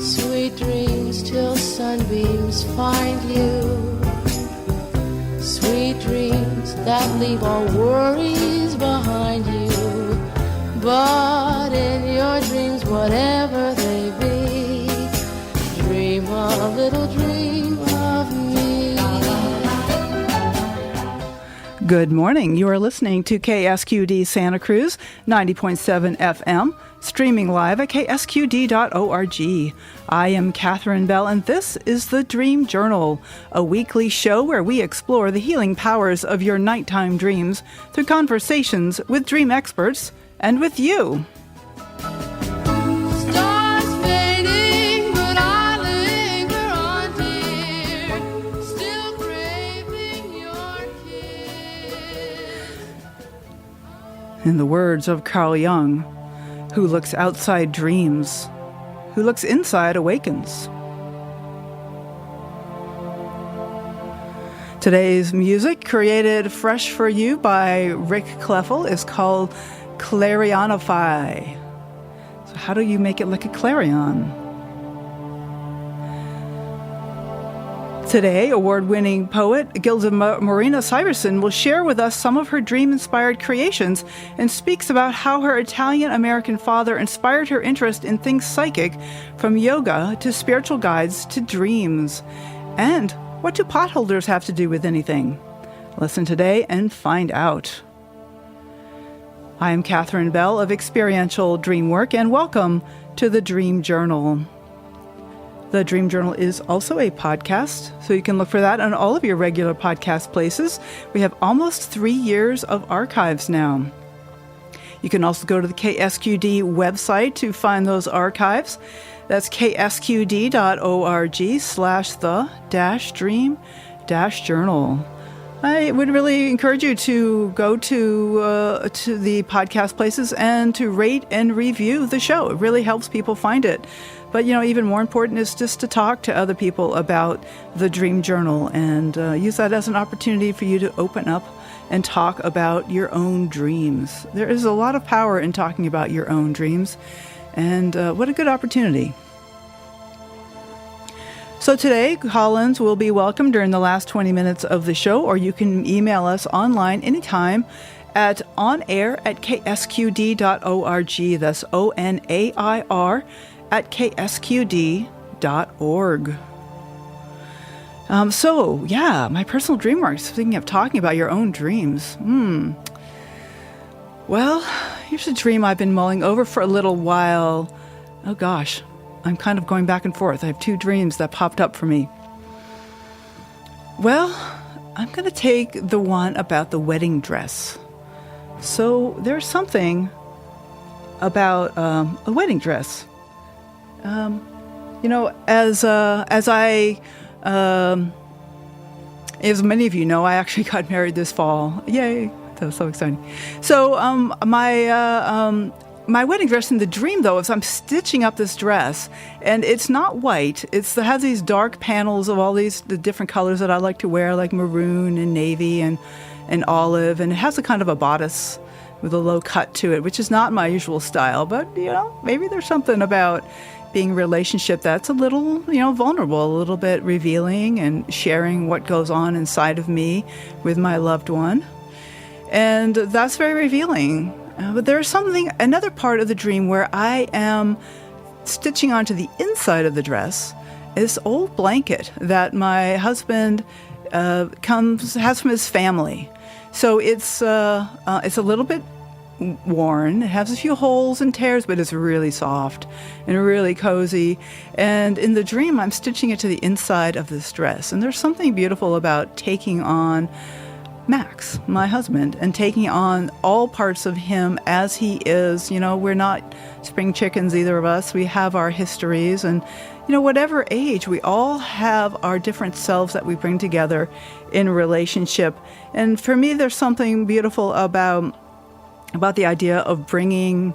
Sweet dreams till sunbeams find you. Sweet dreams that leave all worries behind you. But in your dreams, whatever they be, dream a little dream of me. Good morning. You are listening to KSQD Santa Cruz, 90.7 FM, streaming live at ksqd.org. I am Catherine Bell, and this is the Dream Journal, a weekly show where we explore the healing powers of your nighttime dreams through conversations with dream experts and with you. In the words of Carl Jung, who looks outside dreams, who looks inside awakens. Today's music, created fresh for you by Rick Kleffel, is called Clarionify. So how do you make it like a clarion? Today, award-winning poet Gilda Morina Syverson will share with us some of her dream-inspired creations and speaks about how her Italian-American father inspired her interest in things psychic, from yoga to spiritual guides to dreams. And what do potholders have to do with anything? Listen today and find out. I am Catherine Bell of Experiential Dreamwork, and welcome to the Dream Journal. The Dream Journal is also a podcast, so you can look for that on all of your regular podcast places. We have almost 3 years of archives now. You can also go to the KSQD website to find those archives. That's ksqd.org/the-dream-journal. I would really encourage you to go to the podcast places and to rate and review the show. It really helps people find it. But, even more important is just to talk to other people about the Dream Journal and use that as an opportunity for you to open up and talk about your own dreams. There is a lot of power in talking about your own dreams, and what a good opportunity. So today, call-ins will be welcome during the last 20 minutes of the show, or you can email us online anytime at onair@ksqd.org. That's ONAIR at ksqd.org. My personal dream arc, speaking of talking about your own dreams. Well, here's a dream I've been mulling over for a little while. Oh gosh, I'm kind of going back and forth. I have 2 dreams that popped up for me. Well, I'm going to take the one about the wedding dress. So there's something about a wedding dress. As many of you know, I actually got married this fall. Yay! That was so exciting. So, my wedding dress in the dream, though, is I'm stitching up this dress, and it's not white. It has these dark panels of all the different colors that I like to wear, like maroon and navy and olive, and it has a kind of a bodice with a low cut to it, which is not my usual style, but, maybe there's something about being a relationship that's a little, vulnerable, a little bit revealing and sharing what goes on inside of me with my loved one. And that's very revealing. But there's another part of the dream where I am stitching onto the inside of the dress this old blanket that my husband has from his family. So it's a little bit worn. It has a few holes and tears, but it's really soft and really cozy. And in the dream, I'm stitching it to the inside of this dress. And there's something beautiful about taking on Max, my husband, and taking on all parts of him as he is. We're not spring chickens, either of us. We have our histories, and whatever age, we all have our different selves that we bring together in a relationship. And for me, there's something beautiful about the idea of bringing,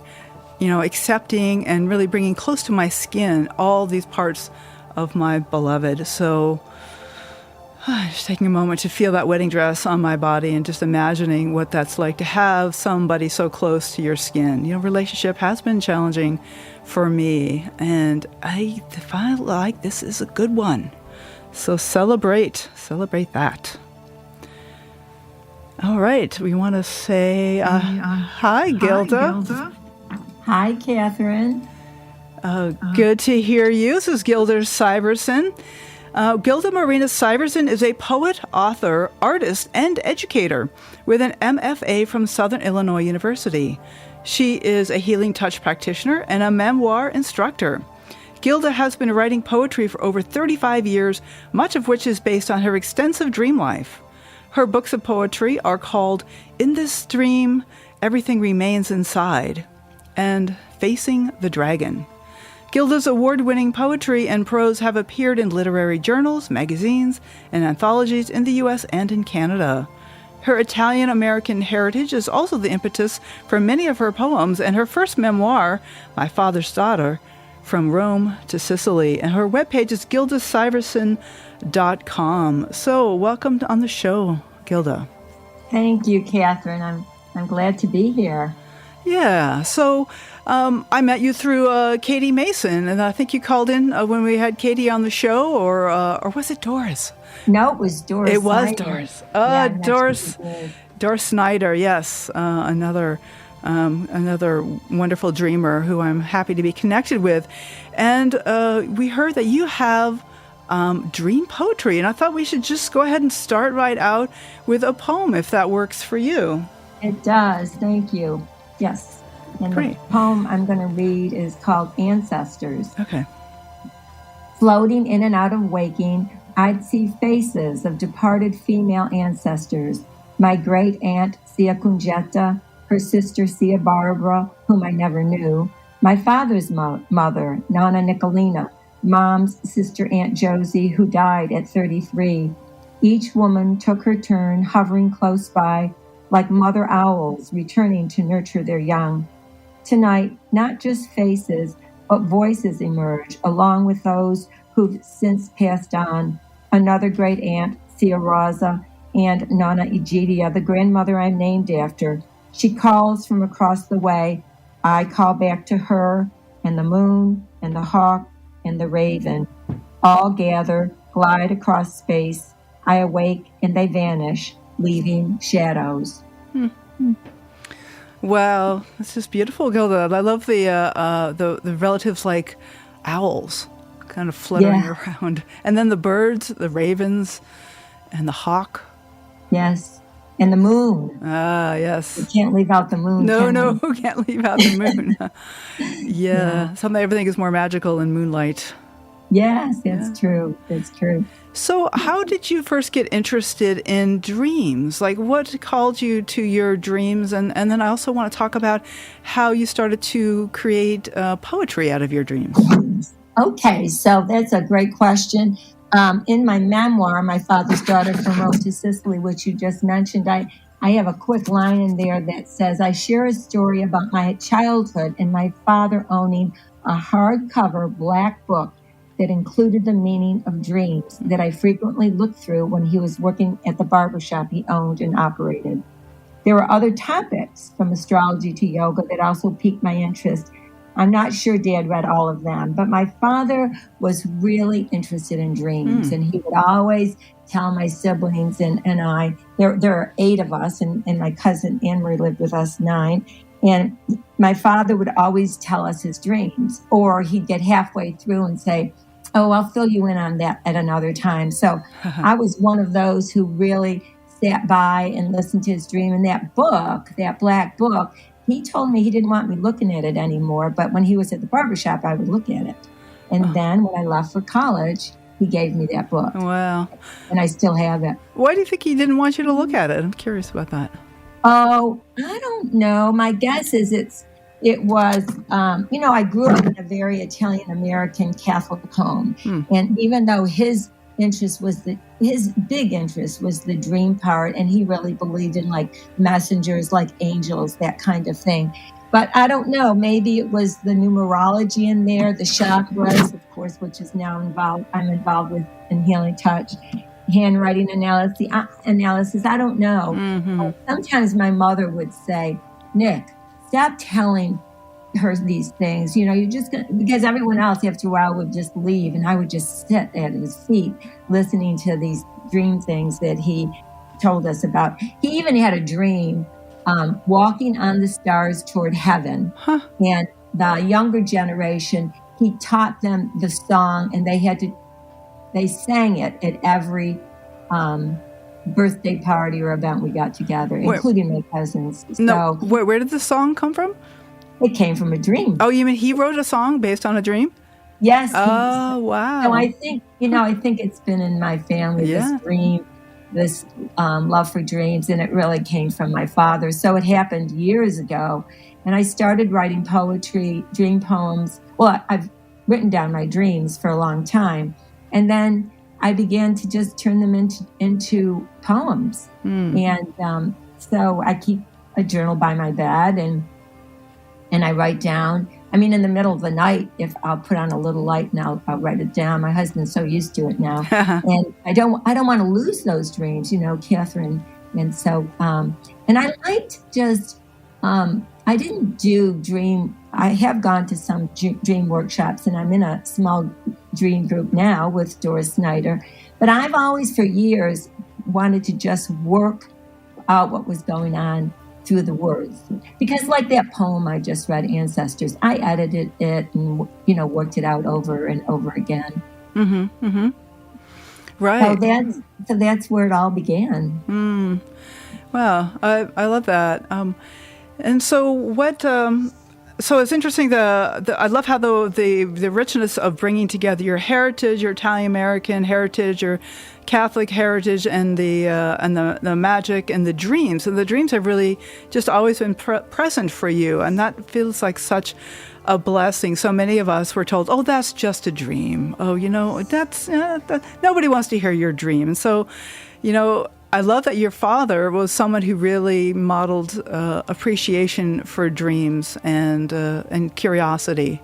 accepting and really bringing close to my skin all these parts of my beloved. So Just taking a moment to feel that wedding dress on my body and just imagining what that's like to have somebody so close to your skin. Relationship has been challenging for me, and I feel like this is a good one. So celebrate that. All right, we want to say hi, Gilda. Hi, Catherine. Good to hear you. This is Gilda Syverson. Gilda Morina Syverson is a poet, author, artist, and educator with an MFA from Southern Illinois University. She is a Healing Touch Practitioner and a Memoir Instructor. Gilda has been writing poetry for over 35 years, much of which is based on her extensive dream life. Her books of poetry are called In This Dream, Everything Remains Inside, and Facing the Dragon. Gilda's award-winning poetry and prose have appeared in literary journals, magazines, and anthologies in the U.S. and in Canada. Her Italian-American heritage is also the impetus for many of her poems, and her first memoir, My Father's Daughter, From Rome to Sicily, and her webpage is gildasyverson.com. So, welcome on the show, Gilda. Thank you, Catherine. I'm glad to be here. Yeah, so I met you through Katie Mason, and I think you called in when we had Katie on the show, or was it Doris? No, it was Doris. It was Snyder. Doris. Doris Snyder. Yes, another wonderful dreamer who I'm happy to be connected with, and we heard that you have dream poetry, and I thought we should just go ahead and start right out with a poem, if that works for you. It does. Thank you. Yes. And Great. The poem I'm going to read is called Ancestors. Okay. Floating in and out of waking, I'd see faces of departed female ancestors. My great aunt, Sia Cungetta, her sister, Sia Barbara, whom I never knew, my father's mother, Nana Nicolina, Mom's sister, Aunt Josie, who died at 33. Each woman took her turn, hovering close by, like mother owls returning to nurture their young. Tonight, not just faces, but voices emerge, along with those who've since passed on. Another great aunt, Sia Rosa, and Nana Egidia, the grandmother I'm named after. She calls from across the way. I call back to her, and the moon, and the hawk, and the raven. All gather, glide across space. I awake, and they vanish, leaving shadows. Wow, this is beautiful, Gilda. I love the relatives like owls, kind of fluttering around, and then the birds, the ravens, and the hawk. Yes, and the moon. Ah, yes. We can't leave out the moon. No, we can't leave out the moon. Yeah, everything is more magical in moonlight. Yes, that's true. That's true. So how did you first get interested in dreams? Like, what called you to your dreams? And then I also want to talk about how you started to create poetry out of your dreams. Okay, so that's a great question. In my memoir, My Father's Daughter from Rome to Sicily, which you just mentioned, I have a quick line in there that says, I share a story about my childhood and my father owning a hardcover black book that included the meaning of dreams that I frequently looked through when he was working at the barbershop he owned and operated. There were other topics, from astrology to yoga, that also piqued my interest. I'm not sure Dad read all of them, but my father was really interested in dreams, and he would always tell my siblings and I, there are 8 of us, and my cousin Anne-Marie lived with us 9, and my father would always tell us his dreams, or he'd get halfway through and say, oh, I'll fill you in on that at another time. So I was one of those who really sat by and listened to his dream. And that book, that black book, he told me he didn't want me looking at it anymore. But when he was at the barbershop, I would look at it. And then when I left for college, he gave me that book. Wow. And I still have it. Why do you think he didn't want you to look at it? I'm curious about that. Oh, I don't know. My guess is it was, I grew up in a very Italian-American Catholic home. And even though his big interest was the dream part, and he really believed in like messengers, like angels, that kind of thing. But I don't know, maybe it was the numerology in there, the chakras, of course, which is now I'm involved with in Healing Touch. handwriting analysis. I don't know. Sometimes my mother would say, Nick, stop telling her these things. You know, you're just gonna, because everyone else after a while would just leave, and I would just sit at his feet listening to these dream things that he told us about. He even had a dream walking on the stars toward heaven. And the younger generation, he taught them the song, and they sang it at every birthday party or event we got together, including my cousins. No, where did the song come from? It came from a dream. Oh, you mean he wrote a song based on a dream? Yes. Oh, wow. So I think it's been in my family, this dream, this love for dreams, and it really came from my father. So it happened years ago, and I started writing poetry, dream poems. Well, I've written down my dreams for a long time, and then I began to just turn them into poems. And so I keep a journal by my bed, and I write down. I mean, in the middle of the night, if I'll put on a little light and I'll write it down. My husband's so used to it now, and I don't want to lose those dreams, you know, Catherine. And so, and I liked just, I didn't do dream. I have gone to some dream workshops, and I'm in a small dream group now with Doris Snyder. But I've always, for years, wanted to just work out what was going on through the words, because like that poem I just read, Ancestors, I edited it and, you know, worked it out over and over again. Right. So that's where it all began. Wow, I love that. And so what? So it's interesting. I love how the richness of bringing together your heritage, your Italian American heritage, your Catholic heritage, and the magic and the dreams. And the dreams have really just always been present for you, and that feels like such a blessing. So many of us were told, "Oh, that's just a dream. Oh, you know, that's nobody wants to hear your dream." And so, you know, I love that your father was someone who really modeled appreciation for dreams and curiosity.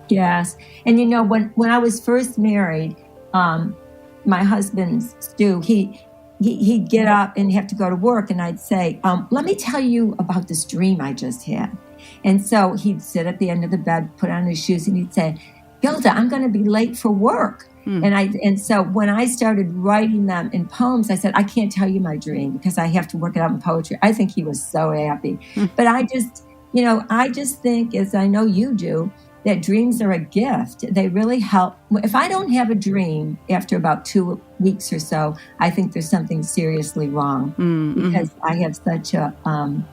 Yes. And, you know, when I was first married, my husband, Stu, he'd get up and have to go to work, and I'd say, let me tell you about this dream I just had. And so he'd sit at the end of the bed, put on his shoes, and he'd say, Gilda, I'm going to be late for work. And so when I started writing them in poems, I said, I can't tell you my dream because I have to work it out in poetry. I think he was so happy. But I just think, as I know you do, that dreams are a gift. They really help. If I don't have a dream after about 2 weeks or so, I think there's something seriously wrong because I have such an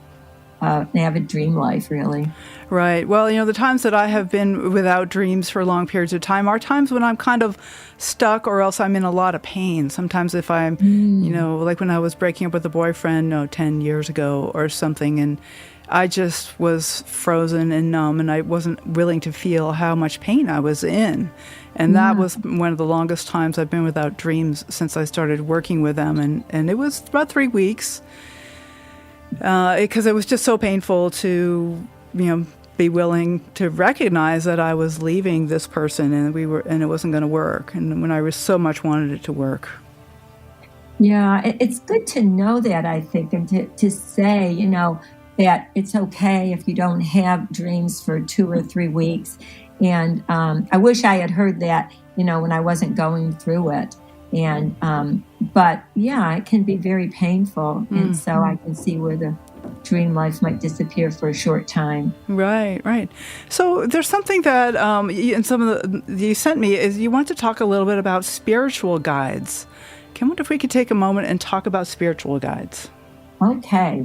avid dream life, really. Right. Well, you know, the times that I have been without dreams for long periods of time are times when I'm kind of stuck, or else I'm in a lot of pain. Sometimes if I'm, you know, like when I was breaking up with a boyfriend 10 years ago or something, and I just was frozen and numb, and I wasn't willing to feel how much pain I was in. And that was one of the longest times I've been without dreams since I started working with them. And it was about 3 weeks. Because it was just so painful to, you know, be willing to recognize that I was leaving this person and it wasn't going to work. And when I so much wanted it to work. Yeah, it's good to know that, I think, and to say, you know, that it's okay if you don't have dreams for 2 or 3 weeks. And I wish I had heard that, you know, when I wasn't going through it. And, but yeah, it can be very painful. And so I can see where the dream life might disappear for a short time. Right. So there's something that, in some of you sent me, is you want to talk a little bit about spiritual guides. I wonder if we could take a moment and talk about spiritual guides. Okay.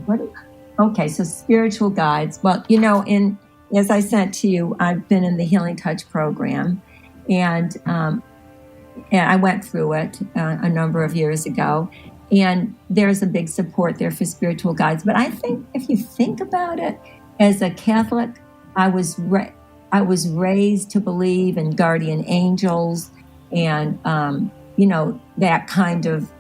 So spiritual guides. Well, you know, as I sent to you, I've been in the Healing Touch program, and I went through it a number of years ago, and there's a big support there for spiritual guides. But I think if you think about it, as a Catholic, I was raised to believe in guardian angels and you know, that kind of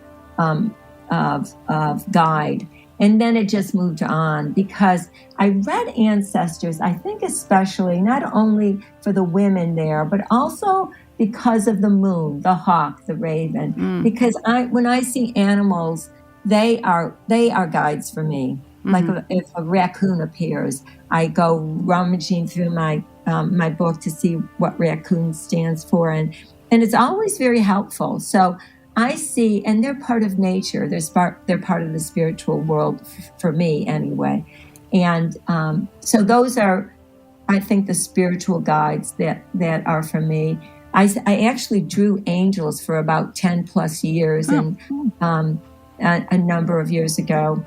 guide. And then it just moved on because I read Ancestors, I think especially not only for the women there, but also because of the moon, the hawk, the raven. Because when I see animals, they are guides for me. Like if a raccoon appears, I go rummaging through my my book to see what raccoon stands for, and it's always very helpful. So I see, and they're part of nature. They're part of the spiritual world for me anyway. And so those are, I think, the spiritual guides that are for me. I actually drew angels for about 10 plus years, and a number of years ago.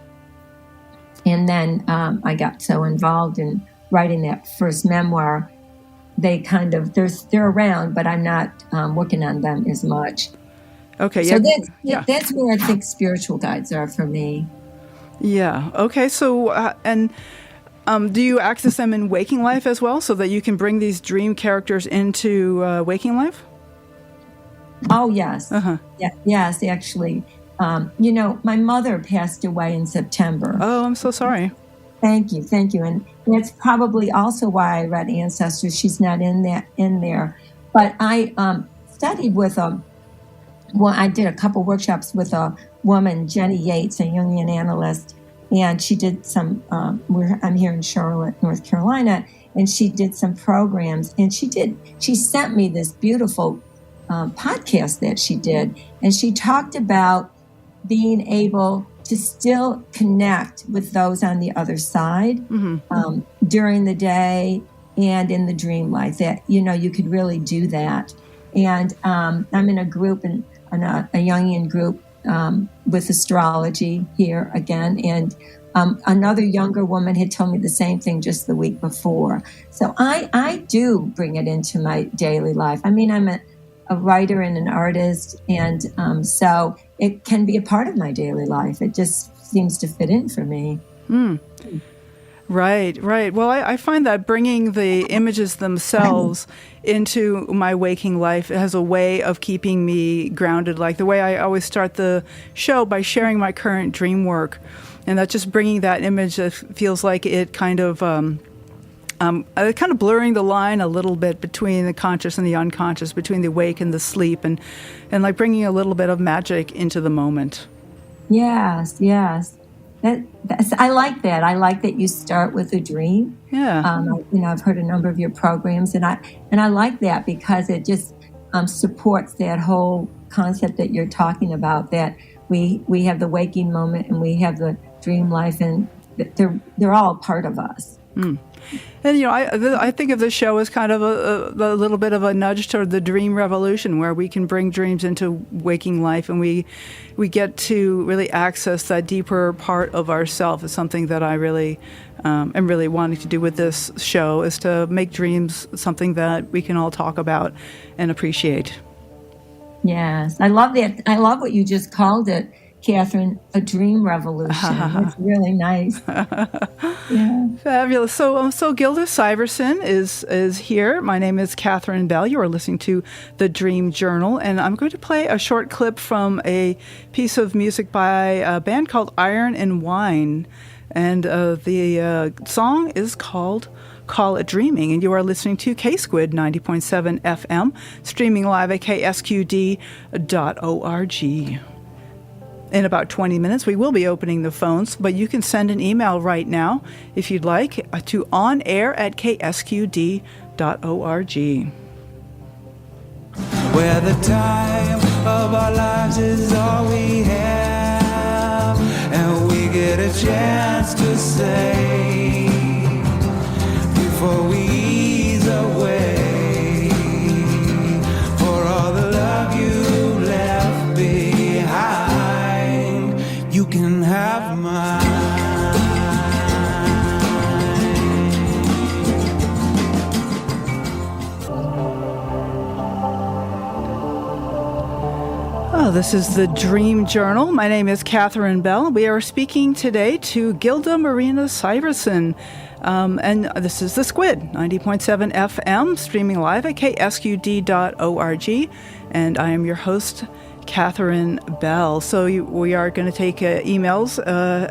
And then I got so involved in writing that first memoir, they kind of, they're around, but I'm not working on them as much. Okay. So that's where I think spiritual guides are for me. Yeah. Okay. So, do you access them in waking life as well, so that you can bring these dream characters into waking life? Oh, yes. Yeah, yes, actually. My mother passed away in September. Oh, I'm so sorry. Thank you. And that's probably also why I read Ancestors. She's not in there. But I studied with I did a couple workshops with a woman, Jenny Yates, a Jungian analyst, and she did some, I'm here in Charlotte, North Carolina, and she did some programs, and she sent me this beautiful podcast that she did, and she talked about being able to still connect with those on the other side during the day and in the dream life, that, you could really do that. And I'm in a group, a Jungian group with astrology here again. And another younger woman had told me the same thing just the week before. So I do bring it into my daily life. I mean, I'm a writer and an artist, and so it can be a part of my daily life. It just seems to fit in for me. Right. Well, I find that bringing the images themselves into my waking life has a way of keeping me grounded. Like the way I always start the show by sharing my current dream work, and that just bringing that image, that feels like it kind of blurring the line a little bit between the conscious and the unconscious, between the awake and the sleep, and like bringing a little bit of magic into the moment. Yes. I like that. I like that you start with a dream. Yeah. I've heard a number of your programs, and I like that because it just supports that whole concept that you're talking about. That we have the waking moment and we have the dream life, and they're all part of us. And, I think of this show as kind of a little bit of a nudge toward the dream revolution, where we can bring dreams into waking life, and we get to really access that deeper part of ourself. Is something that I really am really wanting to do with this show, is to make dreams something that we can all talk about and appreciate. Yes, I love that. I love what you just called it, Catherine, a dream revolution. It's really nice. Yeah. Fabulous. So Gilda Syverson is here. My name is Catherine Bell. You are listening to The Dream Journal, and I'm going to play a short clip from a piece of music by a band called Iron and Wine, and the song is called Call It Dreaming, and you are listening to K-Squid 90.7 FM, streaming live at ksqd.org. In about 20 minutes, we will be opening the phones, but you can send an email right now, if you'd like, to onair@ksqd.org. Where the time of our lives is all we have, and we get a chance to say, before we ease away, for all the love you left behind, you can have mine. Oh, this is the Dream Journal. My name is Catherine Bell. We are speaking today to Gilda Morina Syverson. And this is the Squid, 90.7 FM, streaming live at ksqd.org. And I am your host, Catherine Bell. So we are going to take emails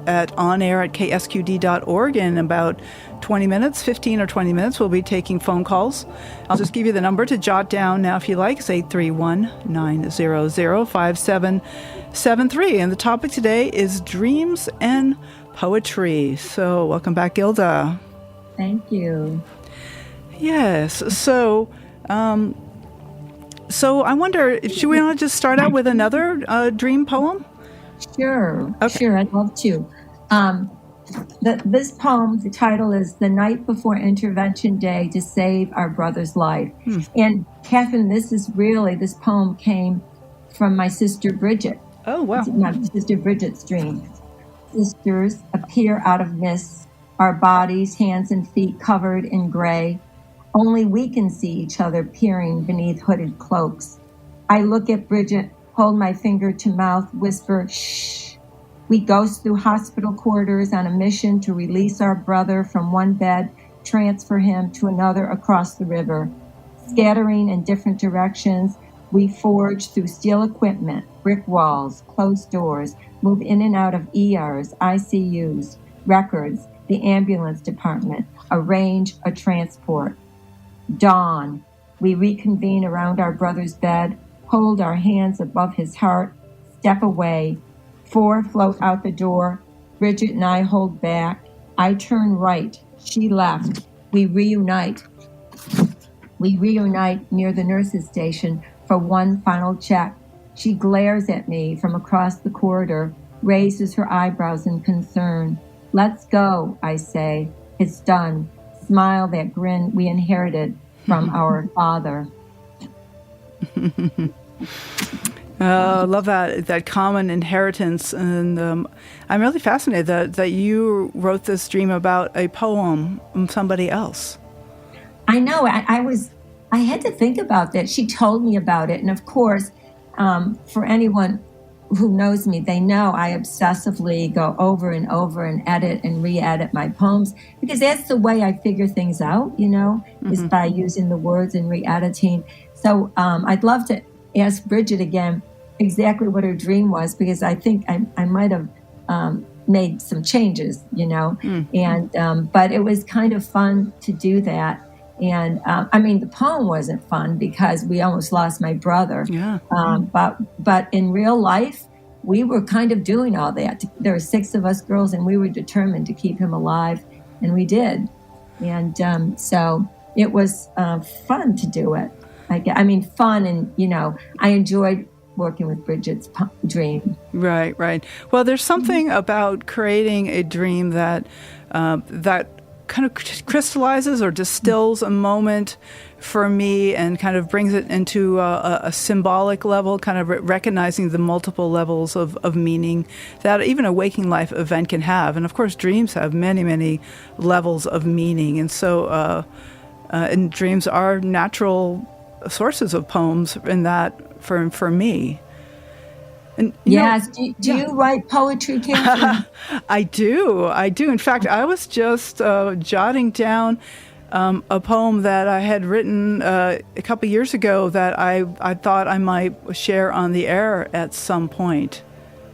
at onair@ksqd.org in about 20 minutes, 15 or 20 minutes. We'll be taking phone calls. I'll just give you the number to jot down now if you like. It's 831-900-5773. And the topic today is dreams and poetry. So welcome back, Gilda. Thank you. Yes. So I wonder, should we want to just start out with another dream poem? Sure. Okay. Sure, I'd love to. This poem, the title is The Night Before Intervention Day to Save Our Brother's Life. And Catherine, this poem came from my sister Bridget. Oh, wow. My sister Bridget's dream. Sisters appear out of mist, our bodies, hands and feet covered in gray. Only we can see each other peering beneath hooded cloaks. I look at Bridget, hold my finger to mouth, whisper, shh. We ghost through hospital corridors on a mission to release our brother from one bed, transfer him to another across the river. Scattering in different directions, we forge through steel equipment, brick walls, closed doors, move in and out of ERs, ICUs, records, the ambulance department, arrange a transport. Dawn, we reconvene around our brother's bed, hold our hands above his heart, step away. 4 float out the door. Bridget and I hold back. I turn right. She left. We reunite. We reunite near the nurse's station for one final check. She glares at me from across the corridor, raises her eyebrows in concern. Let's go, I say. It's done. Smile, that grin we inherited from our father. I love that common inheritance, and I'm really fascinated that you wrote this dream about a poem from somebody else. I know. I had to think about that. She told me about it, and of course, for anyone who knows me, they know I obsessively go over and over and edit and re-edit my poems because that's the way I figure things out, is by using the words and re-editing. So I'd love to ask Bridget again exactly what her dream was because I think I might have made some changes, and but it was kind of fun to do that. And the poem wasn't fun because we almost lost my brother. Yeah. But in real life, we were kind of doing all that. There were 6 of us girls, and we were determined to keep him alive, and we did. And so it was fun to do it. Fun, and I enjoyed working with Bridget's dream. Right. Well, there's something about creating a dream that kind of crystallizes or distills a moment for me and kind of brings it into a symbolic level, kind of recognizing the multiple levels of meaning that even a waking life event can have. And of course, dreams have many, many levels of meaning. And so and dreams are natural sources of poems in that for me. And, yes. Do you write poetry, Catherine? I do. In fact, I was just jotting down a poem that I had written a couple years ago that I thought I might share on the air at some point.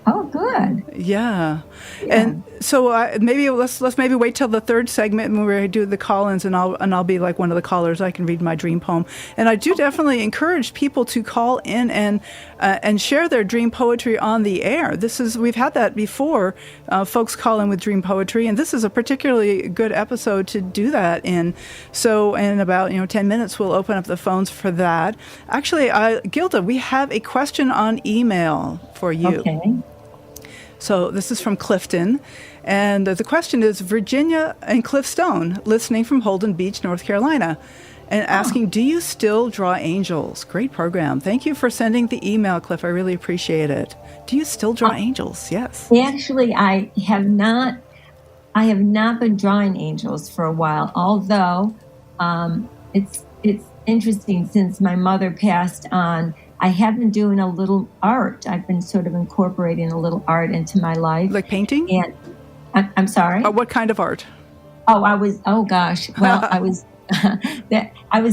Oh, good. Yeah. And so maybe let's maybe wait till the third segment when we do the call-ins, and I'll be like one of the callers. I can read my dream poem, and I do definitely encourage people to call in and share their dream poetry on the air. We've had that before. Folks call in with dream poetry, and this is a particularly good episode to do that in. So in about 10 minutes, we'll open up the phones for that. Actually, Gilda, we have a question on email for you. Okay. So this is from Clifton, and the question is Virginia and Cliff Stone, listening from Holden Beach, North Carolina, and asking, do you still draw angels? Great program. Thank you for sending the email, Cliff. I really appreciate it. Do you still draw angels? Yes. Actually, I have not been drawing angels for a while, although it's interesting since my mother passed on. I have been doing a little art. I've been sort of incorporating a little art into my life. Like painting? And I'm sorry? What kind of art? Oh gosh. Well, I was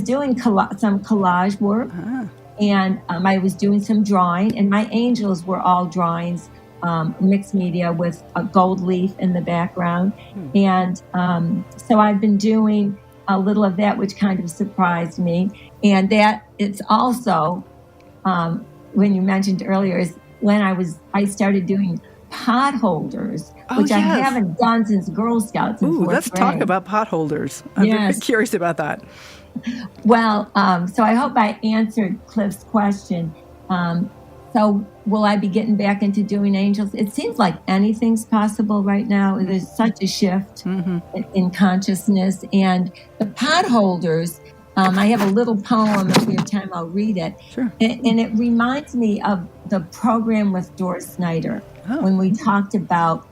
doing some collage work. And I was doing some drawing, and my angels were all drawings, mixed media with a gold leaf in the background. And so I've been doing a little of that, which kind of surprised me. And that it's also, when you mentioned earlier, is when I started doing potholders, which I haven't done since Girl Scouts. Ooh, let's talk about potholders. I'm very curious about that. Well, so I hope I answered Cliff's question. So will I be getting back into doing angels? It seems like anything's possible right now. There's such a shift in consciousness. And the potholders, I have a little poem. If we have time, I'll read it. Sure. And it reminds me of the program with Doris Snyder when we talked about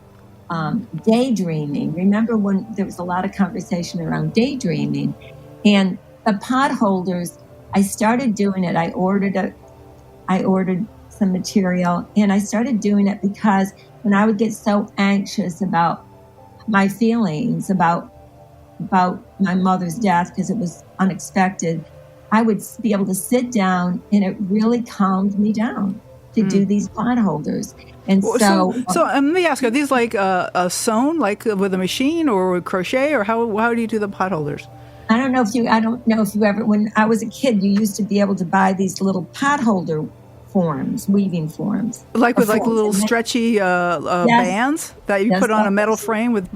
daydreaming. Remember when there was a lot of conversation around daydreaming? And the potholders, I started doing it. I ordered some material, and I started doing it because when I would get so anxious about my feelings about my mother's death, because it was unexpected, I would be able to sit down, and it really calmed me down to do these potholders. And so let me ask, are these like sewn, like with a machine, or with crochet, or how do you do the potholders? I don't know if you ever, when I was a kid, you used to be able to buy these little potholder forms, weaving forms. Like with like little stretchy bands that you put on a metal frame with,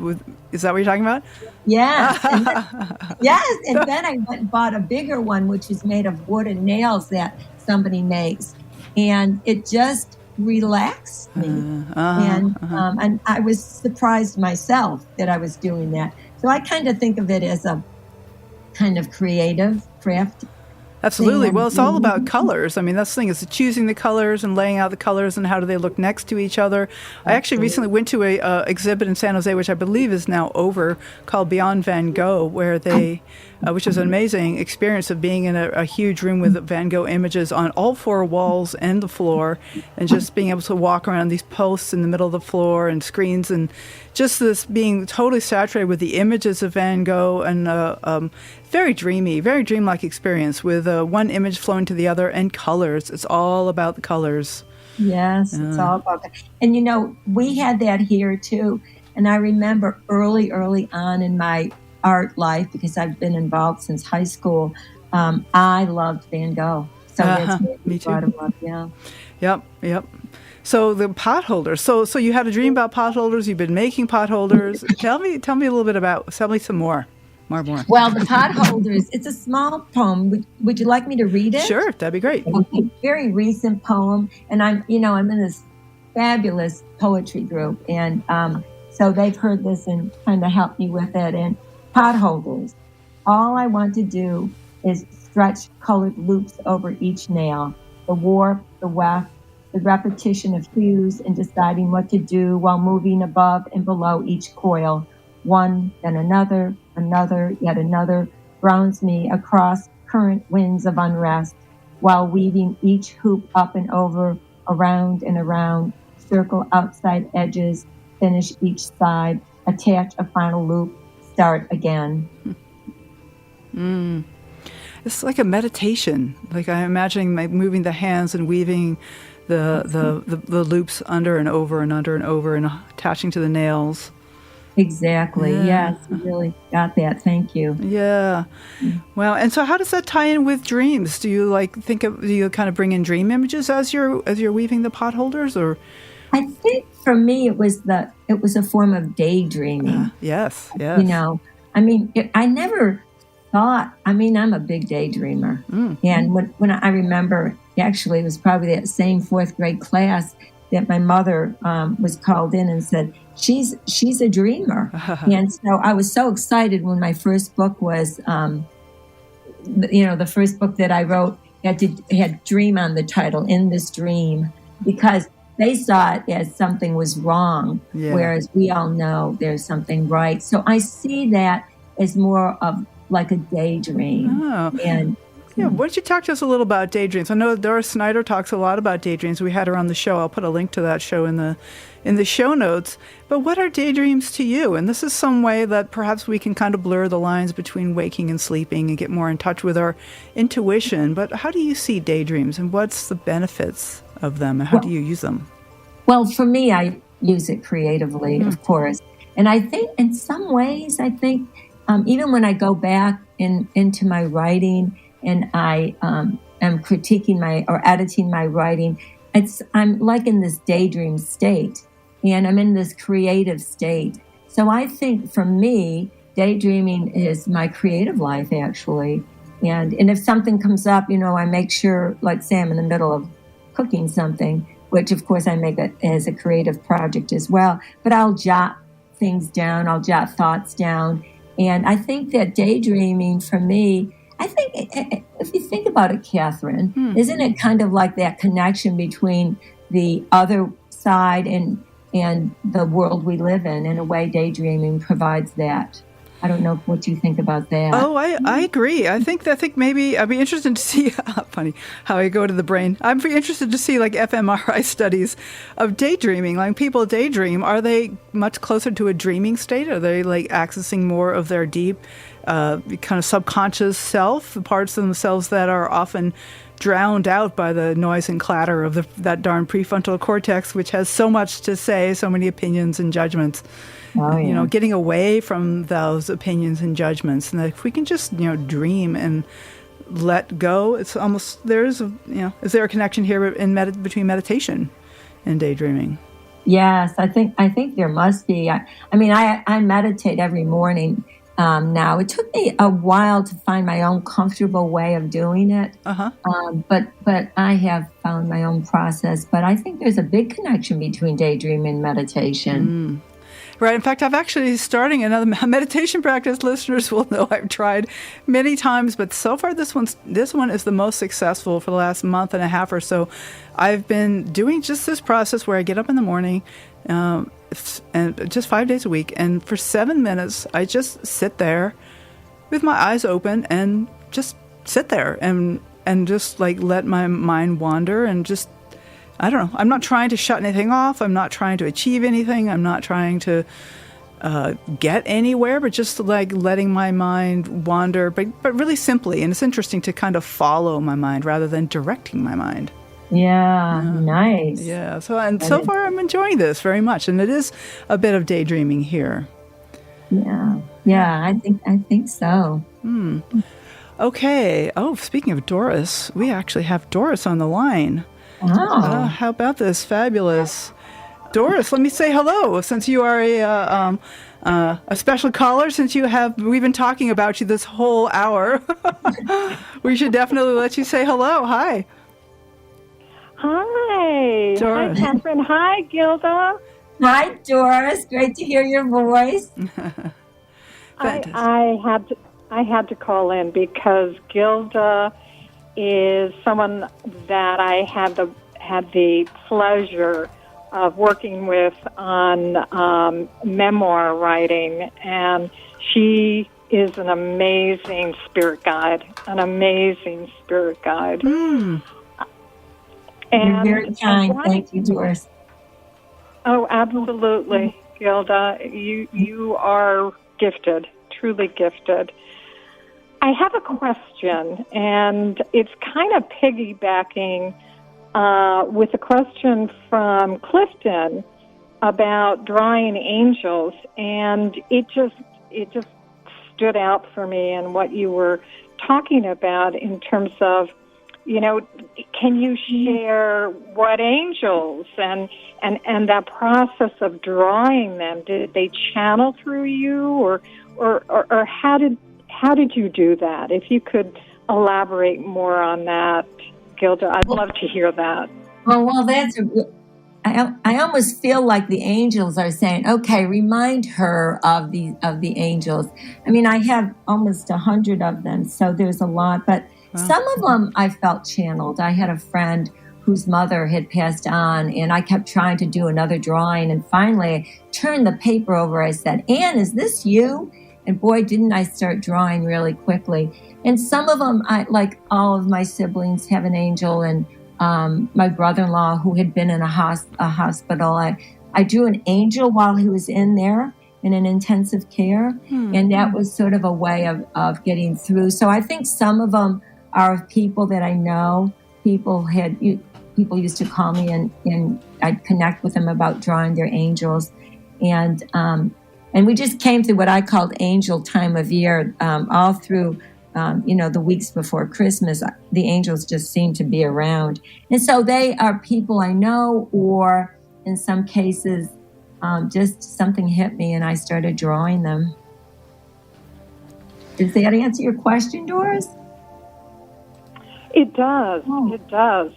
is that what you're talking about? Yes. And then I went and bought a bigger one, which is made of wood and nails that somebody makes. And it just relaxed me. And I was surprised myself that I was doing that. So I kind of think of it as a kind of creative craft. Absolutely. Well, it's all about colors. I mean, that's the thing, is choosing the colors and laying out the colors and how do they look next to each other. I actually recently went to a exhibit in San Jose, which I believe is now over, called Beyond Van Gogh, where they, which is an amazing experience of being in a huge room with Van Gogh images on all four walls and the floor, and just being able to walk around these posts in the middle of the floor and screens, and just this being totally saturated with the images of Van Gogh, and very dreamy, very dreamlike experience with one image flowing to the other, and colors. It's all about the colors. Yes, it's all about that. And, we had that here too. And I remember early on in my art life, because I've been involved since high school, I loved Van Gogh. So that's me too. Brought him up, yeah. Yep. So the potholders. So you had a dream about potholders. You've been making potholders. Tell me some more. More. Well, the potholders, it's a small poem. Would you like me to read it? Sure, that'd be great. It's a very recent poem, and I'm in this fabulous poetry group, and so they've heard this and kind of helped me with it. And potholders, all I want to do is stretch colored loops over each nail, the warp, the weft, the repetition of hues, and deciding what to do while moving above and below each coil. One, then another, yet another, grounds me across current winds of unrest, while weaving each hoop up and over, around and around, circle outside edges, finish each side, attach a final loop, start again. It's like a meditation. Like I'm imagining moving the hands and weaving the loops under and over and under and over and attaching to the nails. Exactly. Yeah. Yes, you really got that. Thank you. Yeah. Wow. And so, how does that tie in with dreams? Do you do you kind of bring in dream images as you're weaving the potholders, or? I think for me it was a form of daydreaming. Yes. I never thought. I'm a big daydreamer, and when I remember, actually, it was probably that same fourth grade class that my mother was called in and said, she's a dreamer. And so I was so excited when my first book was, the first book that I wrote had dream on the title, In This Dream, because they saw it as something was wrong, whereas we all know there's something right. So I see that as more of like a daydream. Oh. And Yeah, why don't you talk to us a little about daydreams? I know Doris Snyder talks a lot about daydreams. We had her on the show. I'll put a link to that show in the show notes. But what are daydreams to you? And this is some way that perhaps we can kind of blur the lines between waking and sleeping and get more in touch with our intuition. But how do you see daydreams, and what's the benefits of them, and how do you use them? Well, for me, I use it creatively, of course. And I think in some ways, even when I go back into my writing and I am critiquing or editing my writing, I'm like in this daydream state, and I'm in this creative state. So I think for me, daydreaming is my creative life, actually. And if something comes up, I make sure, like say I'm in the middle of cooking something, which of course I make it as a creative project as well, but I'll jot things down, I'll jot thoughts down. And I think that daydreaming for me, I think if you think about it, Catherine, isn't it kind of like that connection between the other side and the world we live in? In a way, daydreaming provides that. I don't know what you think about that. Oh, I agree. I think maybe I'd be interested to see, funny how I go to the brain. I'm pretty interested to see like fMRI studies of daydreaming. Like people daydream, are they much closer to a dreaming state? Are they like accessing more of their deep kind of subconscious self, the parts of themselves that are often drowned out by the noise and clatter of that darn prefrontal cortex, which has so much to say, so many opinions and judgments. Oh, yeah. Getting away from those opinions and judgments, and if we can just dream and let go, it's almost is there a connection here between meditation and daydreaming? Yes, I think there must be. I meditate every morning. Now it took me a while to find my own comfortable way of doing it, but I have found my own process. But I think there's a big connection between daydreaming and meditation. Right. In fact, I've actually starting another meditation practice. Listeners will know I've tried many times, but so far this one is the most successful for the last month and a half or so. I've been doing just this process where I get up in the morning, and just 5 days a week, and for 7 minutes I just sit there with my eyes open and just sit there and just like let my mind wander and just. I don't know. I'm not trying to shut anything off. I'm not trying to achieve anything. I'm not trying to get anywhere, but just like letting my mind wander, but really simply. And it's interesting to kind of follow my mind rather than directing my mind. Yeah, nice. Yeah. So far I'm enjoying this very much. And it is a bit of daydreaming here. Yeah. Yeah, I think so. Okay. Oh, speaking of Doris, we actually have Doris on the line. Oh. How about this? Fabulous. Doris, let me say hello, since you are a special caller, we've been talking about you this whole hour. We should definitely let you say hello. Hi. Hi. Doris. Hi, Catherine. Hi, Gilda. Hi, Doris. Great to hear your voice. I had to call in because Gilda is someone that I had the pleasure of working with on memoir writing, and she is an amazing spirit guide. And You're very kind. Thank you, Doris. Oh, absolutely, Gilda. You are gifted, truly gifted. I have a question, and it's kind of piggybacking with a question from Clifton about drawing angels, and it just stood out for me and what you were talking about in terms of, can you share what angels and that process of drawing them? Did they channel through you, or how did you do that? If you could elaborate more on that, Gilda, I'd love to hear that. Well, I almost feel like the angels are saying, okay, remind her of the angels. I mean, I have almost 100 of them, so there's a lot, but some of them I felt channeled. I had a friend whose mother had passed on, and I kept trying to do another drawing, and finally I turned the paper over. I said, Anne, is this you? And boy, didn't I start drawing really quickly. And some of them, like all of my siblings, have an angel. And my brother-in-law, who had been in a hospital, I drew an angel while he was in there in an intensive care. And that was sort of a way of getting through. So I think some of them are of people that I know. People used to call me and I'd connect with them about drawing their angels. And we just came through what I called angel time of year, all through, the weeks before Christmas. The angels just seem to be around. And so they are people I know, or in some cases, just something hit me and I started drawing them. Does that answer your question, Doris? It does. Oh. It does.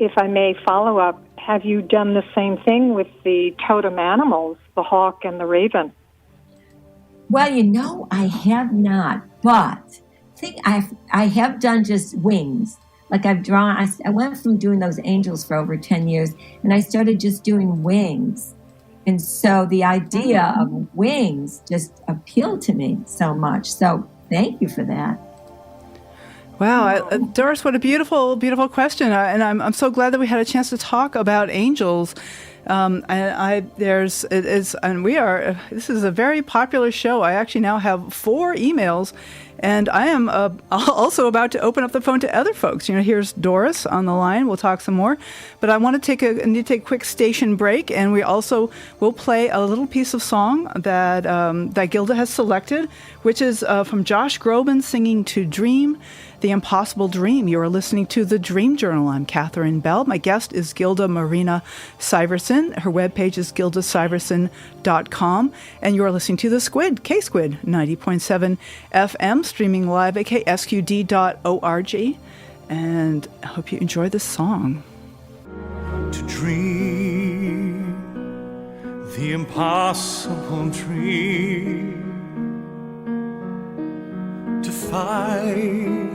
If I may follow up, have you done the same thing with the totem animals, the hawk and the raven? Well, I have not, but I have done just wings. Like I've drawn, I went from doing those angels for over 10 years, and I started just doing wings. And so the idea of wings just appealed to me so much. So thank you for that. Wow, Doris, what a beautiful, beautiful question, and I'm so glad that we had a chance to talk about angels. This is a very popular show. I actually now have 4 emails, and I am also about to open up the phone to other folks. Here's Doris on the line. We'll talk some more, but I need to take a quick station break, and we also will play a little piece of song that Gilda has selected, which is from Josh Groban singing "To Dream the Impossible Dream." You are listening to The Dream Journal. I'm Catherine Bell. My guest is Gilda Morina Syverson. Her webpage is gildasyverson.com. And you are listening to The Squid, K-Squid, 90.7 FM, streaming live at ksqd.org. And I hope you enjoy this song. To dream the impossible dream, to fight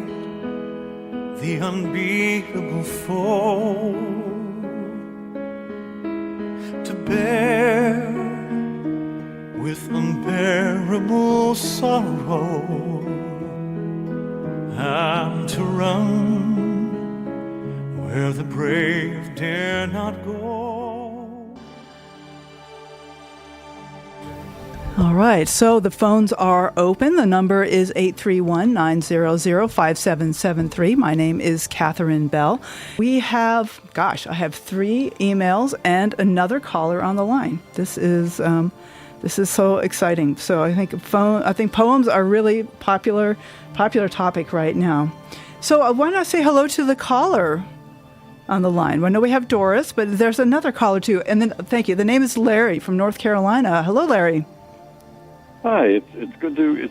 the unbeatable foe, to bear with unbearable sorrow, and to run where the brave dare not go. All right, so the phones are open. The number is 831-900-5773. My name is Catherine Bell. I have 3 emails and another caller on the line. This is so exciting. So I think poems are really popular topic right now. So why not say hello to the caller on the line? I know we have Doris, but there's another caller too. And then, thank you. The name is Larry from North Carolina. Hello, Larry. Hi, it's good to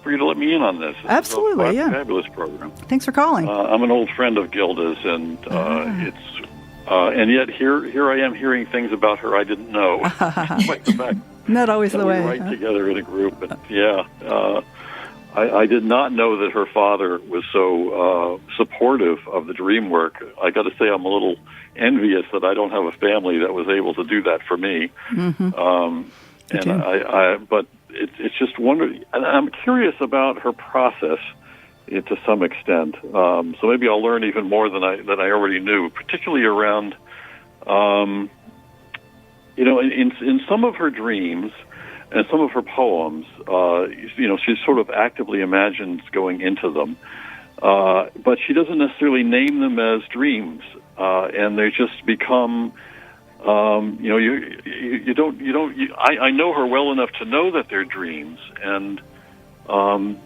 for you to let me in on this. Absolutely, it's a fabulous program. Thanks for calling. I'm an old friend of Gilda's, and and yet here I am hearing things about her I didn't know. Quite the fact. Not always the way. We write together in a group, and I did not know that her father was so supportive of the dream work. I got to say, I'm a little envious that I don't have a family that was able to do that for me. Mm-hmm. But it's just wonderful. And I'm curious about her process to some extent. So maybe I'll learn even more than I already knew, particularly around, in some of her dreams and some of her poems, she sort of actively imagines going into them, but she doesn't necessarily name them as dreams, and they just become. I know her well enough to know that they're dreams, and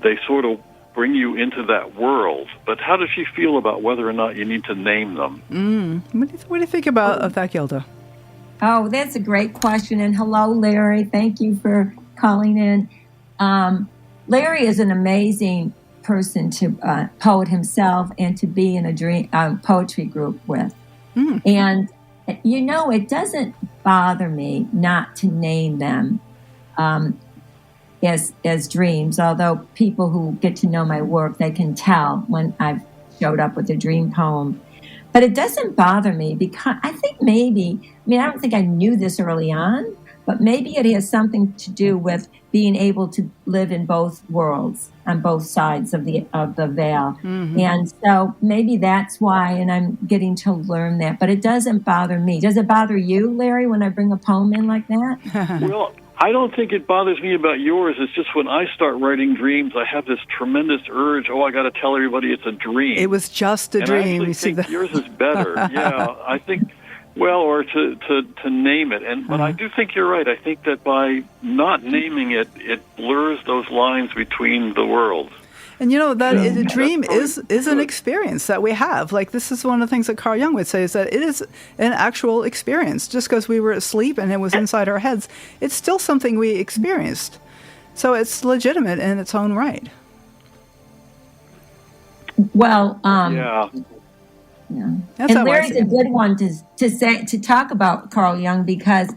they sort of bring you into that world. But how does she feel about whether or not you need to name them? What do you think about that, Gilda? Oh, that's a great question. And hello, Larry. Thank you for calling in. Larry is an amazing person to poet himself and to be in a dream poetry group with. And it doesn't bother me not to name them as dreams, although people who get to know my work, they can tell when I've showed up with a dream poem. But it doesn't bother me because I think I don't think I knew this early on, but maybe it has something to do with being able to live in both worlds, on both sides of the veil. Mm-hmm. And so maybe that's why, and I'm getting to learn that. But it doesn't bother me. Does it bother you, Larry, when I bring a poem in like that? Well, I don't think it bothers me about yours. It's just when I start writing dreams, I have this tremendous urge, I got to tell everybody it's a dream. It was just a and dream. I actually You see think that? yours is better. Yeah, I think, or to name it. But I do think you're right. I think that by not naming it, it blurs those lines between the worlds. And that a dream that's is an experience that we have. Like, this is one of the things that Carl Jung would say, is that it is an actual experience. Just because we were asleep and it was inside our heads, it's still something we experienced. So it's legitimate in its own right. Well, Yeah. That's and how I Larry's see a it. good one to talk about Carl Jung, because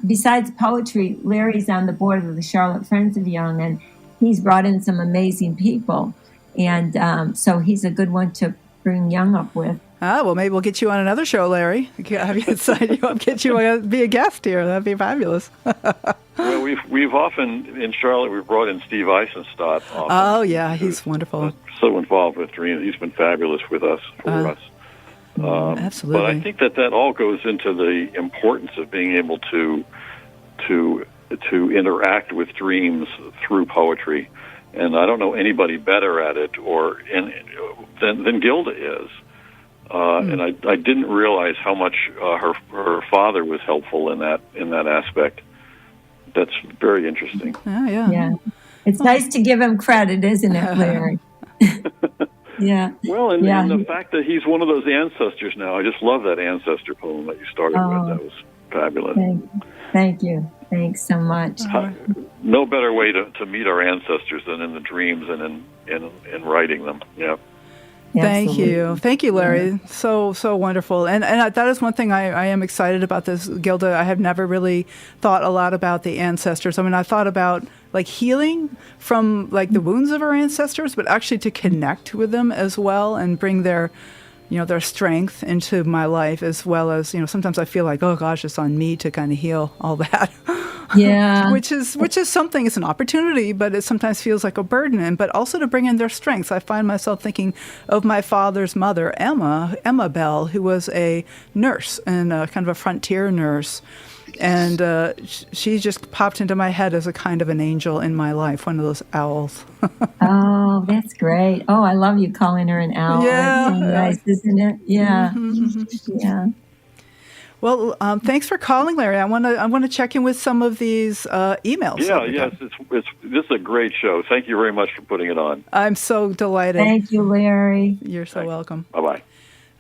besides poetry, Larry's on the board of the Charlotte Friends of Jung, and he's brought in some amazing people. And so he's a good one to bring Jung up with. Well, maybe we'll get you on another show, Larry. Have you sign you up, get you to be a guest here. That'd be fabulous. Well, we've often, in Charlotte, we've brought in Steve Eisenstadt. Often, Oh, yeah, he's wonderful. So involved with dreams. He's been fabulous with us, for us. Absolutely. But I think that all goes into the importance of being able to interact with dreams through poetry. And I don't know anybody better at it than Gilda is. And I didn't realize how much her father was helpful in that aspect. That's very interesting. Oh, yeah. Yeah. It's nice to give him credit, isn't it, Larry? Yeah. Well, and the fact that he's one of those ancestors now, I just love that ancestor poem that you started with. That was fabulous. Thank you. Thanks so much. No better way to meet our ancestors than in the dreams and in writing them. Yeah. Thank you, Larry. Yeah. So wonderful. And that is one thing I am excited about this, Gilda. I have never really thought a lot about the ancestors. I mean, I thought about like healing from like the wounds of our ancestors, but actually to connect with them as well and bring their strength into my life, as well as, sometimes I feel like, oh gosh, it's on me to kind of heal all that. Yeah. which is something, it's an opportunity, but it sometimes feels like a burden, but also to bring in their strengths. I find myself thinking of my father's mother, Emma Bell, who was a nurse and kind of a frontier nurse. And she just popped into my head as a kind of an angel in my life, one of those owls. Oh, that's great. Oh, I love you calling her an owl. Yeah. That's so nice, isn't it? Yeah. Mm-hmm. Yeah. Well, thanks for calling, Larry. I want to check in with some of these emails. Yeah, yes, this is a great show. Thank you very much for putting it on. I'm so delighted. Thank you, Larry. You're so welcome. Bye-bye.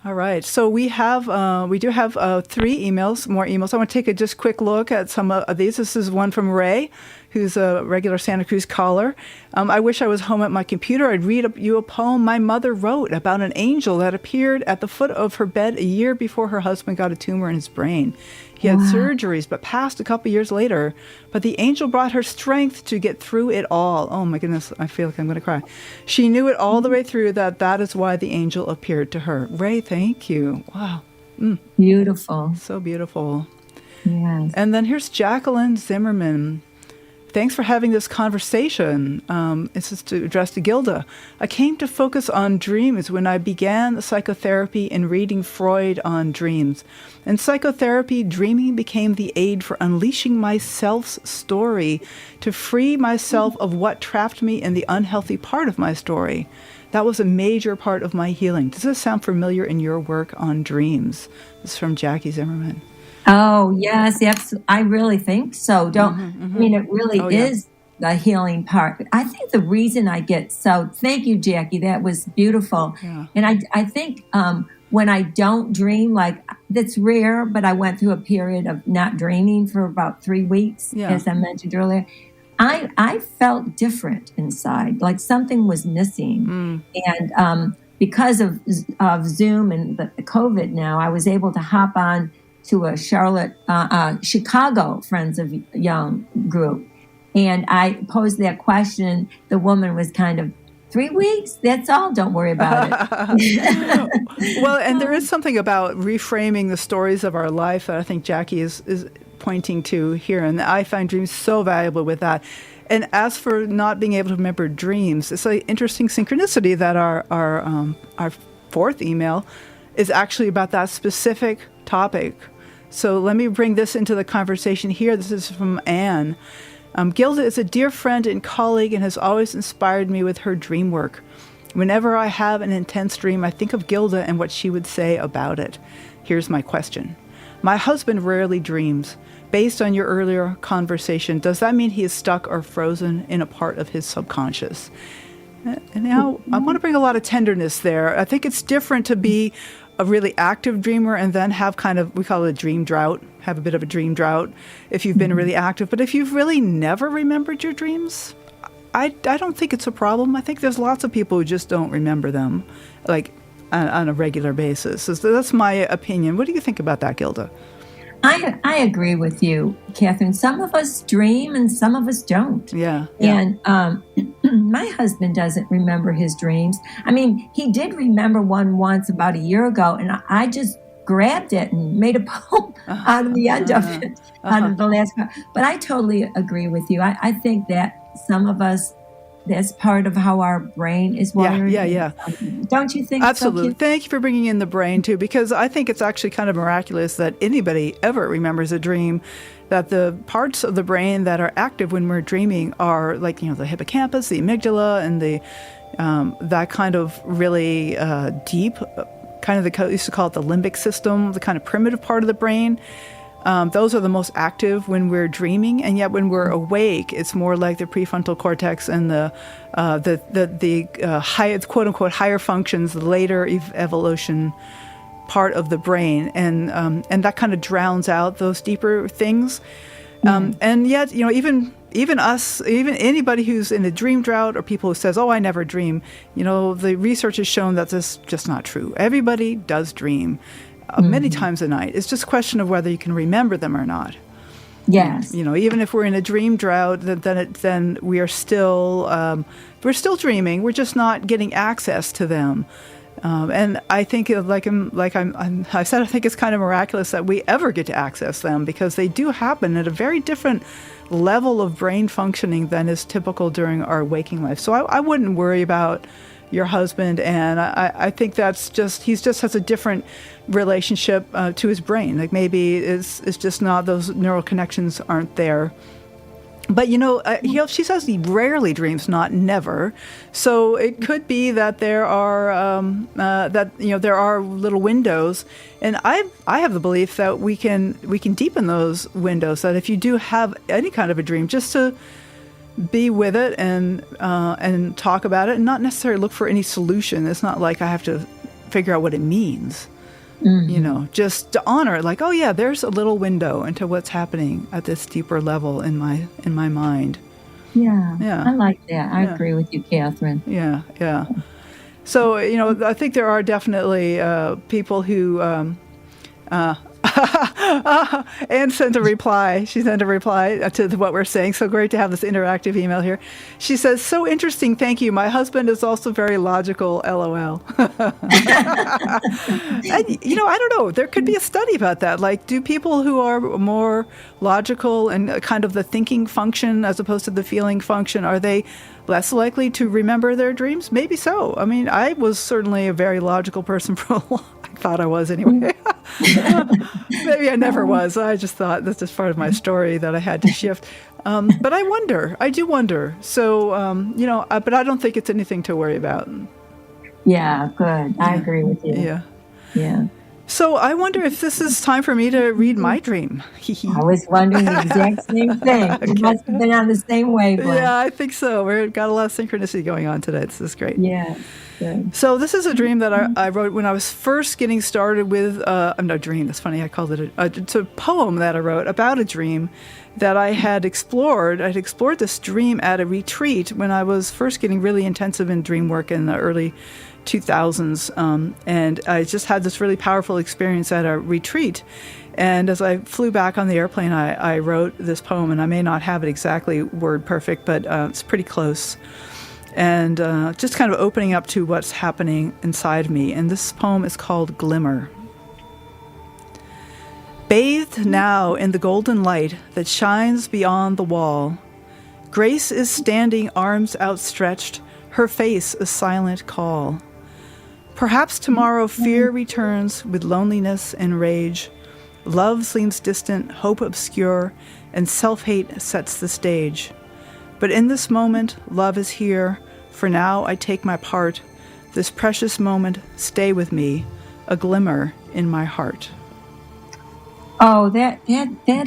All right. So we do have 3 emails, more emails. I want to take a just quick look at some of these. This is one from Ray, who's a regular Santa Cruz caller. I wish I was home at my computer. I'd read you a poem my mother wrote about an angel that appeared at the foot of her bed a year before her husband got a tumor in his brain. He had surgeries, but passed a couple years later. But the angel brought her strength to get through it all. Oh, my goodness. I feel like I'm going to cry. She knew it all the way through that is why the angel appeared to her. Ray, thank you. Wow. Beautiful. So beautiful. Yes. And then here's Jacqueline Zimmerman. Thanks for having this conversation. This is to address to Gilda. I came to focus on dreams when I began psychotherapy and reading Freud on dreams. In psychotherapy, dreaming became the aid for unleashing my self's story, to free myself of what trapped me in the unhealthy part of my story. That was a major part of my healing. Does this sound familiar in your work on dreams? This is from Jackie Zimmerman. Oh, yes, I really think so. I mean, it really is the healing part. I think the reason thank you, Jackie, that was beautiful. Yeah. And I think when I don't dream, like that's rare, but I went through a period of not dreaming for about 3 weeks, as I mentioned earlier. I felt different inside, like something was missing. And because of Zoom and the COVID now, I was able to hop on to a Chicago Friends of Young group. And I posed that question. The woman was kind of, 3 weeks? That's all. Don't worry about it. Well, and there is something about reframing the stories of our life that I think Jackie is pointing to here. And I find dreams so valuable with that. And as for not being able to remember dreams, it's an interesting synchronicity that our fourth email is actually about that specific topic. So let me bring this into the conversation here. This is from Anne. Gilda is a dear friend and colleague and has always inspired me with her dream work. Whenever I have an intense dream, I think of Gilda and what she would say about it. Here's my question. My husband rarely dreams. Based on your earlier conversation, does that mean he is stuck or frozen in a part of his subconscious? And now I want to bring a lot of tenderness there. I think it's different to be a really active dreamer and then have kind of, we call it a dream drought, have a bit of a dream drought if you've been really active. But if you've really never remembered your dreams, I don't think it's a problem. I think there's lots of people who just don't remember them, like on a regular basis. So that's my opinion. What do you think about that, Gilda? I agree with you, Catherine. Some of us dream and some of us don't. Yeah. And my husband doesn't remember his dreams. I mean, he did remember one once about a year ago, and I just grabbed it and made a poem out of the end of it, out of the last part. But I totally agree with you. I think that some of us, that's part of how our brain is wired. Yeah. Don't you think? Absolutely. So? Thank you for bringing in the brain, too, because I think it's actually kind of miraculous that anybody ever remembers a dream, that the parts of the brain that are active when we're dreaming are like, the hippocampus, the amygdala, and the that kind of really deep, kind of they used to call it the limbic system, the kind of primitive part of the brain. Those are the most active when we're dreaming, and yet when we're awake, it's more like the prefrontal cortex and the high, quote unquote, higher functions, the later evolution part of the brain, and that kind of drowns out those deeper things. And yet, even us, even anybody who's in a dream drought or people who says, "Oh, I never dream," the research has shown that this is just not true. Everybody does dream. Many times a night. It's just a question of whether you can remember them or not. Yes. Even if we're in a dream drought, then we are still dreaming. We're just not getting access to them. And I think, I said, I think it's kind of miraculous that we ever get to access them, because they do happen at a very different level of brain functioning than is typical during our waking life. So I wouldn't worry about your husband, and I think that's just, he just has a different relationship to his brain. Like maybe it's just not, those neural connections aren't there. But she says he rarely dreams, not never. So it could be that there are there are little windows, and I have the belief that we can deepen those windows. That if you do have any kind of a dream, just to be with it and talk about it, and not necessarily look for any solution. It's not like I have to figure out what it means. Just to honor it, like, oh yeah, there's a little window into what's happening at this deeper level in my mind. Yeah. I like that. I agree with you, Catherine. Yeah. So I think there are definitely people who Anne sent a reply. She sent a reply to what we're saying. So great to have this interactive email here. She says, "So interesting. Thank you. My husband is also very logical. LOL." And, I don't know. There could be a study about that. Like, do people who are more logical and kind of the thinking function as opposed to the feeling function, are they less likely to remember their dreams? Maybe so. I mean, I was certainly a very logical person for a while. I thought I was anyway. Maybe I never was. I just thought that's just part of my story that I had to shift. But I do wonder. So, but I don't think it's anything to worry about. Yeah, good. I agree with you. Yeah. So I wonder if this is time for me to read my dream. I was wondering the exact same thing. Okay. We must have been on the same wavelength. Yeah, I think so. We've got a lot of synchronicity going on today. This is great. Yeah. Good. So this is a dream that I wrote when I was first getting started with a dream. That's funny. I called it it's a poem that I wrote about a dream that I had explored. I'd explored this dream at a retreat when I was first getting really intensive in dream work in the early 2000s. And I just had this really powerful experience at a retreat. And as I flew back on the airplane, I wrote this poem, and I may not have it exactly word perfect, but it's pretty close. And just kind of opening up to what's happening inside me. And this poem is called Glimmer. Bathed now in the golden light that shines beyond the wall, Grace is standing, arms outstretched, her face a silent call. Perhaps tomorrow fear returns with loneliness and rage. Love seems distant, hope obscure, and self-hate sets the stage. But in this moment, love is here. For now, I take my part. This precious moment, stay with me, a glimmer in my heart. Oh, that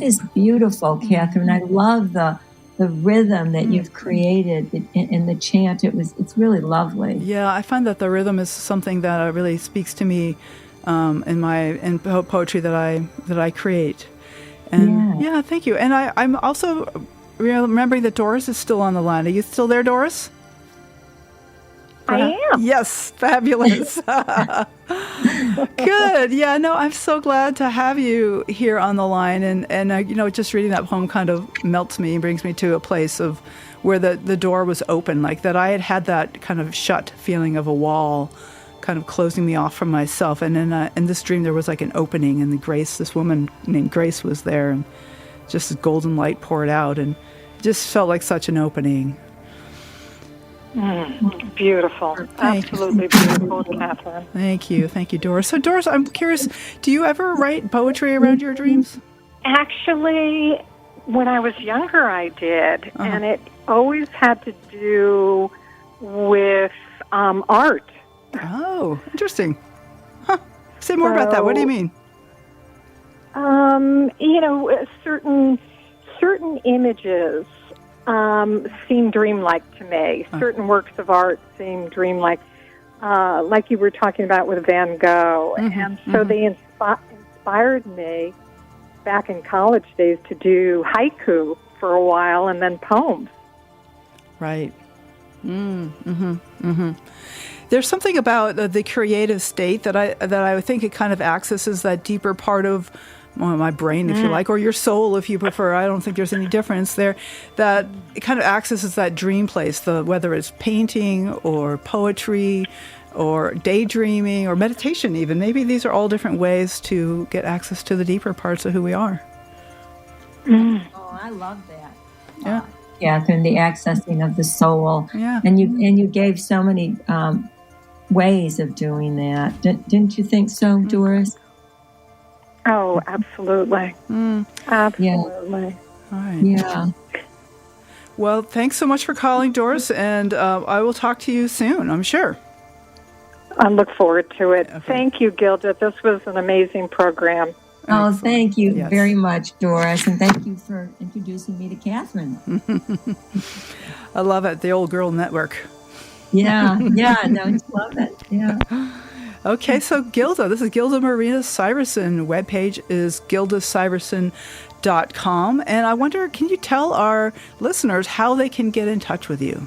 is beautiful, Catherine. I love the rhythm that you've created in the chant. It's really lovely. Yeah, I find that the rhythm is something that really speaks to me in poetry that I create. And yeah, thank you. And I'm also remembering that Doris is still on the line. Are you still there, Doris? I am. Yes, fabulous. Good. Yeah, no, I'm so glad to have you here on the line. And just reading that poem kind of melts me and brings me to a place of where the door was open, like that I had that kind of shut feeling of a wall kind of closing me off from myself. And in this dream, there was like an opening, and this woman named Grace was there, and just the golden light poured out, and it just felt like such an opening. Beautiful. Absolutely beautiful, Catherine. Thank you, Doris. So, Doris, I'm curious, do you ever write poetry around your dreams? Actually, when I was younger, I did, and it always had to do with art. Oh, interesting. Huh. Say more about that. What do you mean? Certain images seem dreamlike to me. Certain works of art seem dreamlike, like you were talking about with Van Gogh. And so they inspired me back in college days to do haiku for a while and then poems. Right. There's something about the creative state that I think it kind of accesses that deeper part of my brain, if you like, or your soul, if you prefer. I don't think there's any difference there. That it kind of accesses that dream place, whether it's painting or poetry or daydreaming or meditation even. Maybe these are all different ways to get access to the deeper parts of who we are. Oh, I love that. Yeah. Catherine, the accessing of the soul. Yeah. And you gave so many ways of doing that. Didn't you think so, Doris? Oh, absolutely. Absolutely. Yeah. All right. Yeah. Well, thanks so much for calling, Doris, and I will talk to you soon, I'm sure. I look forward to it. Okay. Thank you, Gilda. This was an amazing program. Oh, thank you Yes. very much, Doris, and thank you for introducing me to Catherine. I love it, the old girl network. Yeah, don't you love it? Yeah. Okay, so Gilda, this is Gilda Morina Syverson. Webpage is gildasyverson.com. And I wonder, can you tell our listeners how they can get in touch with you?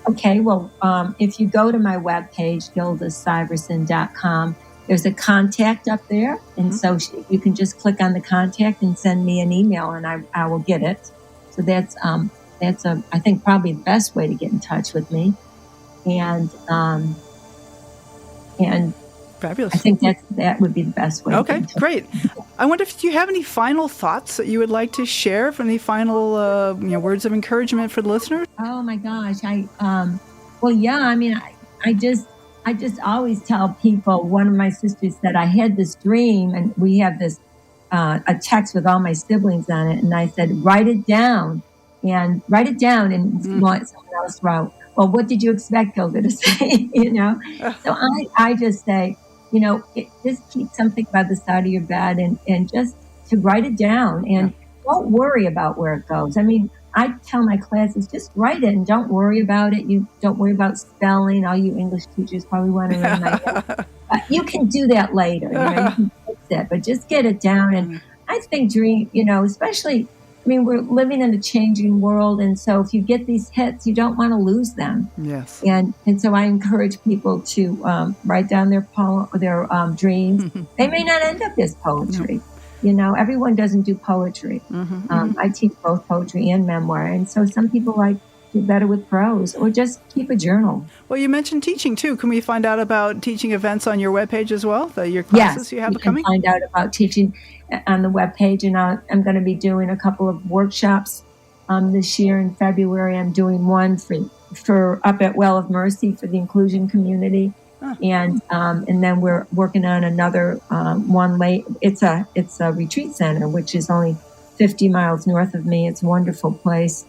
Okay, well, if you go to my webpage, gildasyverson.com, there's a contact up there. And so you can just click on the contact and send me an email, and I will get it. So that's I think probably the best way to get in touch with me. And Fabulous. I think that would be the best way. Okay, great. I wonder if you have any final thoughts that you would like to share, any final words of encouragement for the listeners? Oh my gosh, I just always tell people. One of my sisters said I had this dream, and we have this a text with all my siblings on it, and I said write it down, and someone else wrote, well, what did you expect Gilda to say? So I just say, just keep something by the side of your bed and just to write it down, and don't worry about where it goes. I mean, I tell my classes, just write it and don't worry about it. You don't worry about spelling. All you English teachers probably want to learn that. You can do that later. You can fix it, but just get it down. And I think especially, we're living in a changing world. And so if you get these hits, you don't want to lose them. Yes. And so I encourage people to write down their dreams. They may not end up as poetry. Everyone doesn't do poetry. I teach both poetry and memoir. And so some people like do better with prose, or just keep a journal. Well, you mentioned teaching too. Can we find out about teaching events on your webpage as well? Your classes you have coming? Can find out about teaching on the webpage, and I'm going to be doing a couple of workshops this year in February. I'm doing one for up at Well of Mercy for the inclusion community. And then we're working on another one late. It's a retreat center, which is only 50 miles north of me. It's a wonderful place.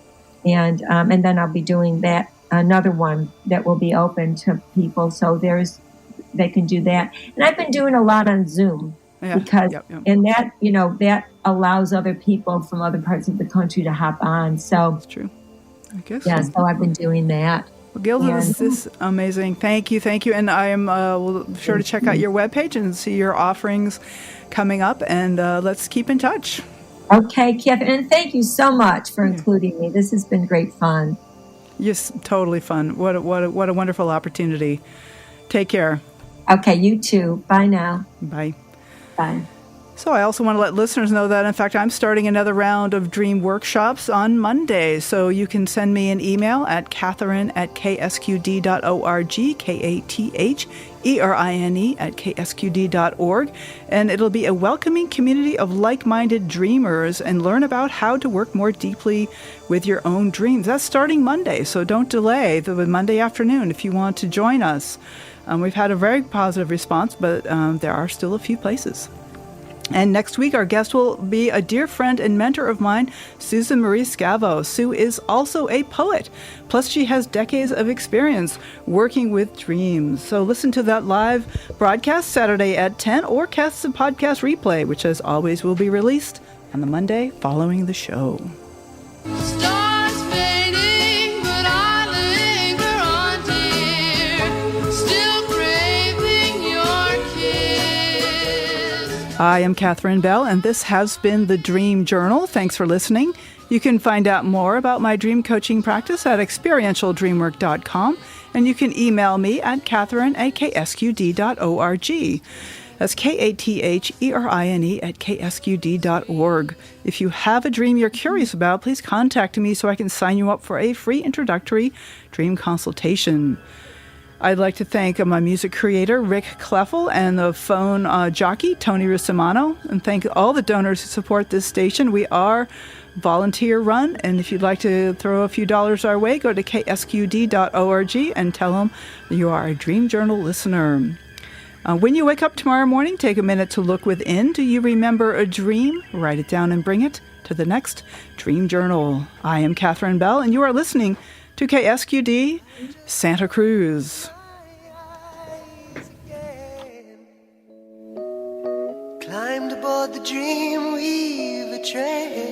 And then I'll be doing another one that will be open to people. So they can do that. And I've been doing a lot on Zoom because, and that allows other people from other parts of the country to hop on. So that's true. I guess. Yeah. So I've been doing that. Well, Gilda, this is amazing. Thank you. And I am sure to check out your webpage and see your offerings coming up. And let's keep in touch. Okay, Catherine. And thank you so much for including me. This has been great fun. Yes, totally fun. What a wonderful opportunity. Take care. Okay, you too. Bye now. Bye. Bye. So I also want to let listeners know that, in fact, I'm starting another round of dream workshops on Monday. So you can send me an email at Catherine@ksqd.org, Katherini@ksqd.org. And it'll be a welcoming community of like-minded dreamers, and learn about how to work more deeply with your own dreams. That's starting Monday, so don't delay the Monday afternoon if you want to join us. We've had a very positive response, but there are still a few places. And next week, our guest will be a dear friend and mentor of mine, Susan Marie Scavo. Sue is also a poet, plus she has decades of experience working with dreams. So listen to that live broadcast Saturday at 10, or catch the podcast replay, which as always will be released on the Monday following the show. Stars fading, but I linger on, dear, still craving your kiss. I am Catherine Bell, and this has been the Dream Journal. Thanks for listening. You can find out more about my dream coaching practice at experientialdreamwork.com, and you can email me at Catherine@ksqd.org. That's Katherini@ksqd.org. If you have a dream you're curious about, please contact me so I can sign you up for a free introductory dream consultation. I'd like to thank my music creator, Rick Kleffel, and the phone jockey, Tony Russimano, and thank all the donors who support this station. We are volunteer run, and if you'd like to throw a few dollars our way, go to ksqd.org and tell them you are a Dream Journal listener. When you wake up tomorrow morning, take a minute to look within. Do you remember a dream? Write it down and bring it to the next Dream Journal. I am Catherine Bell, and you are listening to KSQD Santa Cruz. Climbed aboard the Dreamweaver train.